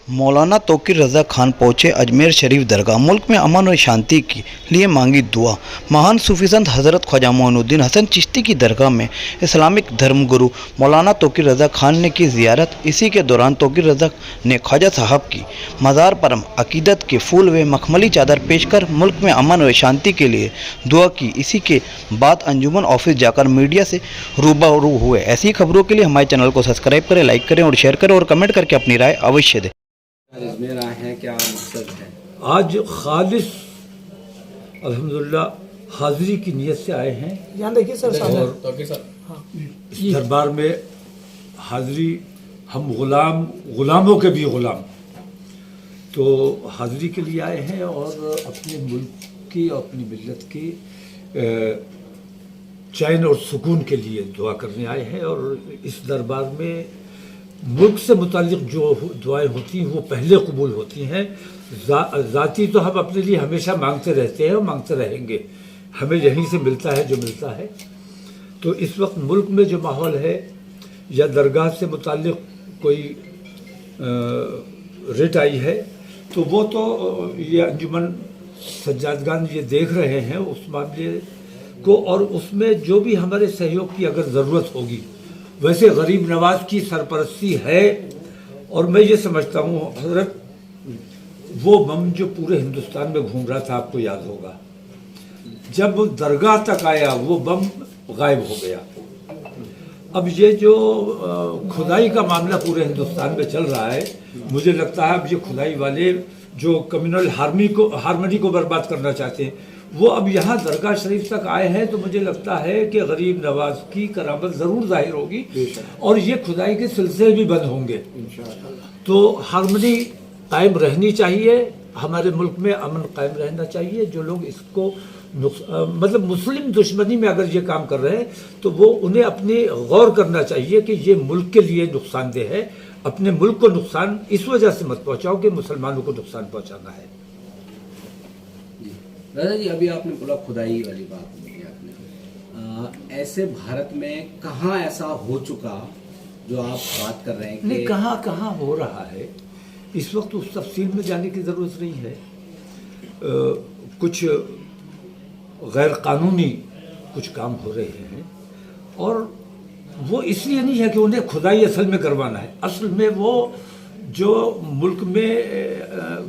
मौलाना तौकीर रज़ा खान पहुंचे अजमेर शरीफ दरगाह। मुल्क में अमन और शांति के लिए मांगी दुआ। महान सूफी संत हज़रत ख्वाजा मोइनुद्दीन हसन चिश्ती की दरगाह में इस्लामिक धर्मगुरु मौलाना तौकीर रज़ा खान ने की ज़ियारत। इसी के दौरान तौकीर रज़ा ने ख्वाजा साहब की मज़ार पर अकीदत के फूल व मखमली चादर पेश कर मुल्क में अमन व शांति के लिए दुआ की। इसी के बाद अंजुमन ऑफिस जाकर मीडिया से रूबरू हुए। ऐसी खबरों के लिए हमारे चैनल को सब्सक्राइब करें, लाइक करें और शेयर करें और कमेंट करके अपनी राय अवश्य दें। अजमेर आए हैं, क्या मकसद है? आज खालिस अल्हम्दुलिल्लाह हाजिरी की नीयत से आए हैं। यहाँ देखिए सर सामने। और इस दरबार में हाजिरी, हम गुलामों के भी गुलाम, तो हाजिरी के लिए आए हैं और अपने मुल्क की और अपनी मिल्लत की चैन और सुकून के लिए दुआ करने आए हैं। और इस दरबार में मुल्क से मुतालिक जो दुआएं होती हैं वो पहले कबूल होती हैं। ज़ाती तो हम अपने लिए हमेशा मांगते रहते हैं और मांगते रहेंगे, हमें यहीं से मिलता है जो मिलता है। तो इस वक्त मुल्क में जो माहौल है या दरगाह से मुतालिक कोई रिट आई है तो वो तो ये अंजुमन सज्जादगान ये देख रहे हैं उस मामले को, और उसमें जो भी हमारे सहयोग की अगर ज़रूरत होगी। वैसे गरीब नवाज की सरपरस्ती है और मैं ये समझता हूँ हजरत, वो बम जो पूरे हिंदुस्तान में घूम रहा था, आपको याद होगा, जब दरगाह तक आया वो बम गायब हो गया। अब ये जो खुदाई का मामला पूरे हिंदुस्तान में चल रहा है, मुझे लगता है अब ये खुदाई वाले जो कम्युनल हारमनी को बर्बाद करना चाहते हैं वो अब यहाँ दरगाह शरीफ तक आए हैं। तो मुझे लगता है कि गरीब नवाज की करामत ज़रूर जाहिर होगी और ये खुदाई के सिलसिले भी बंद होंगे। तो हारमनी कायम रहनी चाहिए, हमारे मुल्क में अमन कायम रहना चाहिए। जो लोग इसको मतलब मुस्लिम दुश्मनी में अगर ये काम कर रहे हैं तो वो उन्हें अपनी गौर करना चाहिए कि ये मुल्क के लिए नुकसानदेह है। अपने मुल्क को नुकसान इस वजह से मत पहुँचाओ कि मुसलमानों को नुकसान पहुँचाना है। दादा जी, अभी आपने बोला खुदाई वाली बात बोली आपने, ऐसे भारत में कहाँ ऐसा हो चुका जो आप बात कर रहे हैं? नहीं, कहाँ हो रहा है इस वक्त उस तफसील में जाने की ज़रूरत नहीं है। कुछ गैर कानूनी कुछ काम हो रहे हैं और वो इसलिए नहीं है कि उन्हें खुदाई असल में करवाना है। असल में वो जो मुल्क में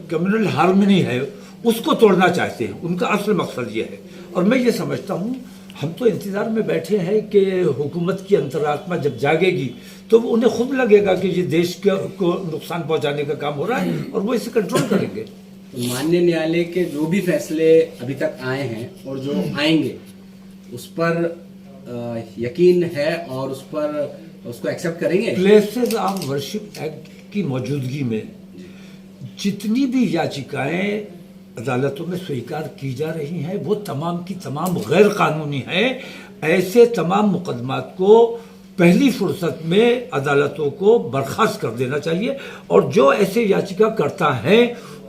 कम्युनल हार्मनी है उसको तोड़ना चाहते हैं, उनका असल मकसद ये है। और मैं ये समझता हूँ, हम तो इंतज़ार में बैठे हैं कि हुकूमत की अंतरात्मा जब जागेगी तो उन्हें खुद लगेगा कि ये देश को नुकसान पहुँचाने का काम हो रहा है और वो इसे कंट्रोल करेंगे। माननीय न्यायालय के जो भी फैसले अभी तक आए हैं और जो आएंगे उस पर यकीन है और उस पर उसको एक्सेप्ट करेंगे? प्लेसेस ऑफ वर्शिप एक्ट की मौजूदगी में जितनी भी याचिकाएं अदालतों में स्वीकार की जा रही हैं वो तमाम की तमाम गैर कानूनी हैं। ऐसे तमाम मुकदमात को पहली फुर्सत में अदालतों को बर्खास्त कर देना चाहिए और जो ऐसे याचिका करता है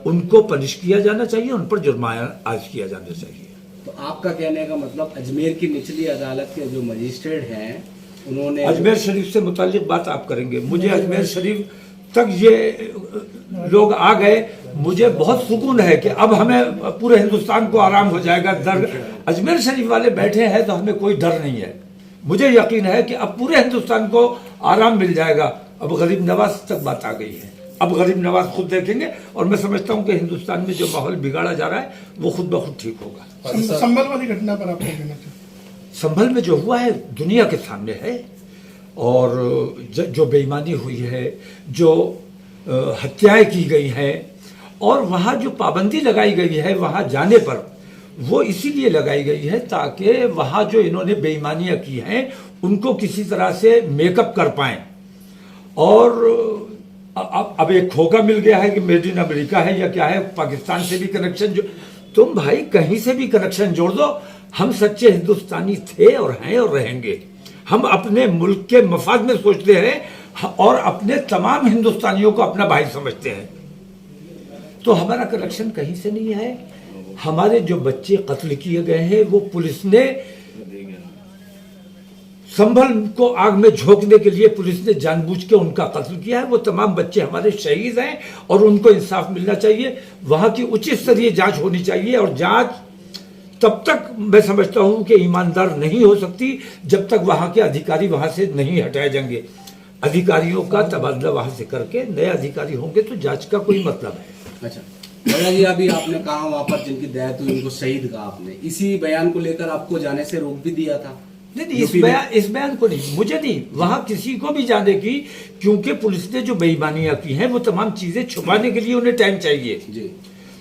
उनको पनिश किया जाना चाहिए, उन पर जुर्माना आज किया जाना चाहिए। तो आपका कहने का मतलब अजमेर की निचली अदालत के जो मजिस्ट्रेट हैं उन्होंने अजमेर शरीफ से मुतालिक बात आप करेंगे, मुझे अजमेर शरीफ तक ये लोग आ गए, मुझे बहुत सुकून है कि अब हमें पूरे हिंदुस्तान को आराम हो जाएगा। अजमेर शरीफ वाले बैठे हैं तो हमें कोई डर नहीं है। मुझे यकीन है कि अब पूरे हिंदुस्तान को आराम मिल जाएगा। अब गरीब नवाज तक बात आ गई है, अब गरीब नवाज खुद देखेंगे और मैं समझता हूँ कि हिंदुस्तान में जो माहौल बिगाड़ा जा रहा है वो खुद ब खुद ठीक होगा। संभल वाली घटना पर आप क्या कहना चाहते हैं? संभल में जो हुआ है दुनिया के सामने है और जो बेईमानी हुई है, जो हत्याएं की गई हैं और वहाँ जो पाबंदी लगाई गई है वहाँ जाने पर, वो इसीलिए लगाई गई है ताकि वहाँ जो इन्होंने बेईमानियाँ की हैं उनको किसी तरह से मेकअप कर पाएं। और अब एक खोका मिल गया है कि मेड इन अमेरिका है या क्या है, पाकिस्तान से भी कनेक्शन जो, तुम भाई कहीं से भी कनेक्शन जोड़ दो। हम सच्चे हिंदुस्तानी थे और हैं और रहेंगे। हम अपने मुल्क के मफाद में सोचते हैं और अपने तमाम हिंदुस्तानियों को अपना भाई समझते हैं। तो हमारा कनेक्शन कहीं से नहीं है। हमारे जो बच्चे कत्ल किए गए हैं वो पुलिस ने संभल को आग में झोंकने के लिए पुलिस ने जानबूझ के उनका कत्ल किया है। वो तमाम बच्चे हमारे शहीद हैं और उनको इंसाफ मिलना चाहिए। वहां की उचित स्तरीय जांच होनी चाहिए और जांच तब तक मैं समझता हूं कि ईमानदार नहीं हो सकती जब तक वहां के अधिकारी वहां से नहीं हटाए जाएंगे। अधिकारियों का तबादला वहां से करके नए अधिकारी होंगे तो जांच का कोई मतलब है। अच्छा भैया जी, अभी आपने कहा वहां पर जिनकी डेथ हुई उनको शहीद कहा आपने, इसी बयान को लेकर आपको जाने से रोक भी दिया था। नहीं, इस बयान को नहीं, मुझे नहीं, वहां किसी को भी जाने की, क्योंकि पुलिस ने जो बेईमानियां की हैं वो तमाम चीजें छुपाने के लिए उन्हें टाइम चाहिए जी।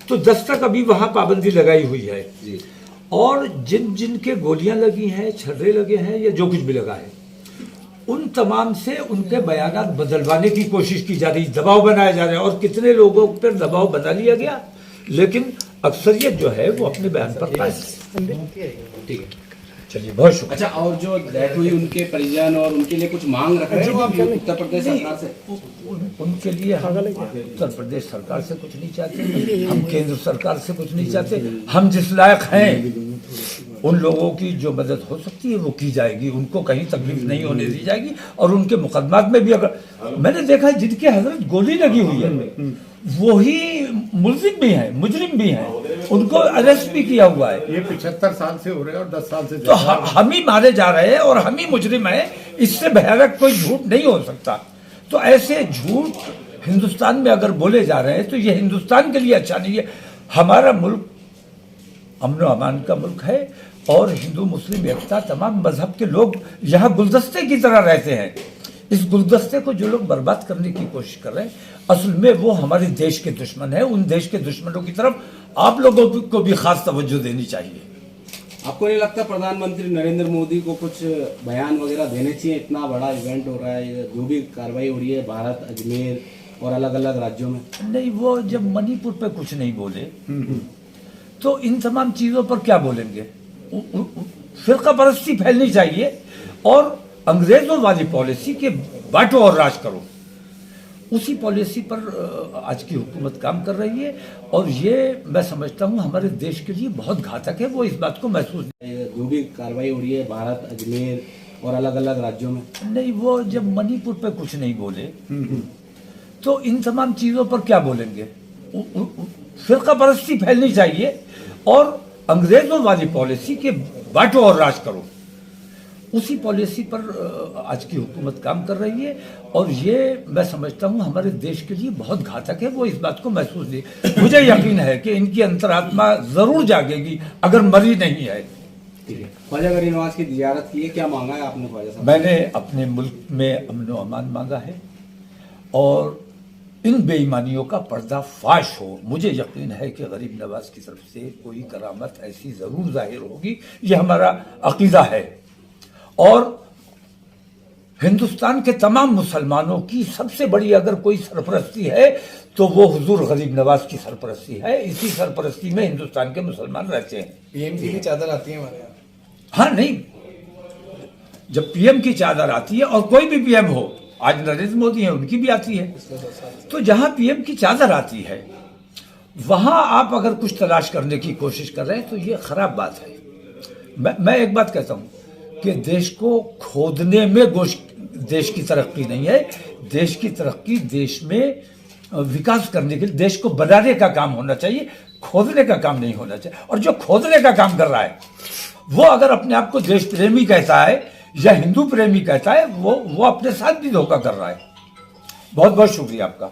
तो 10 तक अभी वहां पाबंदी लगाई हुई है जी। और जिन जिन के गोलियां लगी हैं, छर्रे लगे हैं या जो कुछ भी लगा है, उन तमाम से उनके बयानात बदलवाने की कोशिश की जा रही, दबाव बनाया जा रहा है और कितने लोगों पर दबाव बना लिया गया, लेकिन अक्सरियत जो है वो अपने बयान पर कायम है। ठीक है, चलिए, बहुत शुक्रिया। अच्छा, और जो डेथ हुई उनके परिजन और उनके लिए कुछ मांग रख रहे हो आप उत्तर प्रदेश सरकार से? उनके लिए हम उत्तर प्रदेश सरकार से कुछ नहीं चाहते, हम केंद्र सरकार से कुछ नहीं चाहते। हम जिस लायक हैं उन लोगों की जो मदद हो सकती है वो की जाएगी, उनको कहीं तकलीफ नहीं होने दी जाएगी। और उनके मुकदमात में भी, अगर मैंने देखा है जिनके हजरत गोली लगी हुई है वो ही मुलजिम भी है, मुजरिम भी है, उनको अरेस्ट भी किया हुआ है। ये 75 साल से हो रहे हैं और 10 साल से तो हम ही मारे जा रहे हैं और हम ही मुजरिम हैं, इससे भयानक कोई झूठ नहीं हो सकता। तो ऐसे झूठ हिंदुस्तान में अगर बोले जा रहे हैं तो ये हिंदुस्तान के लिए अच्छा नहीं है। हमारा मुल्क अमन अमान का मुल्क है और हिंदू मुस्लिम एकता, तमाम मजहब के लोग यहाँ गुलदस्ते की तरह रहते हैं। इस गुलदस्ते को जो लोग बर्बाद करने की कोशिश कर रहे हैं, असल में वो हमारे देश के दुश्मन है। उन देश के दुश्मनों की तरफ आप लोगों को भी खास तवज्जो देनी चाहिए। आपको नहीं लगता प्रधानमंत्री नरेंद्र मोदी को कुछ बयान वगैरह देने चाहिए? इतना बड़ा इवेंट हो रहा है, जो भी कार्रवाई हो रही है भारत, अजमेर और अलग अलग राज्यों में। नहीं, वो जब मणिपुर पे कुछ नहीं बोले तो इन तमाम चीजों पर क्या बोलेंगे? फिरका परस्ती फैलनी चाहिए और अंग्रेजों वाली पॉलिसी के बांटो और राज करो, उसी पॉलिसी पर आज की हुकूमत काम कर रही है और ये मैं समझता हूँ हमारे देश के लिए बहुत घातक है। वो इस बात को महसूस, जो भी कार्रवाई हो रही है भारत, अजमेर और अलग अलग राज्यों में। नहीं, वो जब मणिपुर पे कुछ नहीं बोले तो इन तमाम चीजों पर क्या बोलेंगे? फिरका परस्ती फैलनी चाहिए और अंग्रेजों वाली पॉलिसी के बांटो और राज करो, उसी पॉलिसी पर आज की हुकूमत काम कर रही है और ये मैं समझता हूँ हमारे देश के लिए बहुत घातक है। वो इस बात को महसूस नहीं, मुझे यकीन है कि इनकी अंतरात्मा जरूर जागेगी अगर मरी नहीं है। ठीक है, ख्वाजा गरीब नवाज की जियारत की है, क्या मांगा है आपने ख्वाजा साहब? मैंने अपने मुल्क में अमन व अमान मांगा है और इन बेईमानियों का पर्दाफाश हो। मुझे यकीन है कि गरीब नवाज की तरफ से कोई करामत ऐसी जरूर जाहिर होगी, ये हमारा अकीदा है। और हिंदुस्तान के तमाम मुसलमानों की सबसे बड़ी अगर कोई सरपरस्ती है तो वो हुजूर गरीब नवाज की सरपरस्ती है। इसी सरपरस्ती में हिंदुस्तान के मुसलमान रहते हैं। पीएम की चादर आती है हमारे यहाँ। हाँ, नहीं, जब पीएम की चादर आती है और कोई भी पीएम हो, आज नरेंद्र मोदी है, उनकी भी आती है, तो जहां पीएम की चादर आती है वहां आप अगर कुछ तलाश करने की कोशिश कर रहे हैं तो ये खराब बात है। मैं एक बात कहता हूं कि देश को खोदने में देश की तरक्की नहीं है। देश की तरक्की देश में विकास करने के लिए देश को बनाने का काम होना चाहिए, खोदने का काम नहीं होना चाहिए। और जो खोदने का काम कर रहा है वो अगर अपने आप को देश प्रेमी कहता है या हिंदू प्रेमी कहता है, वो अपने साथ भी धोखा कर रहा है। बहुत बहुत शुक्रिया आपका।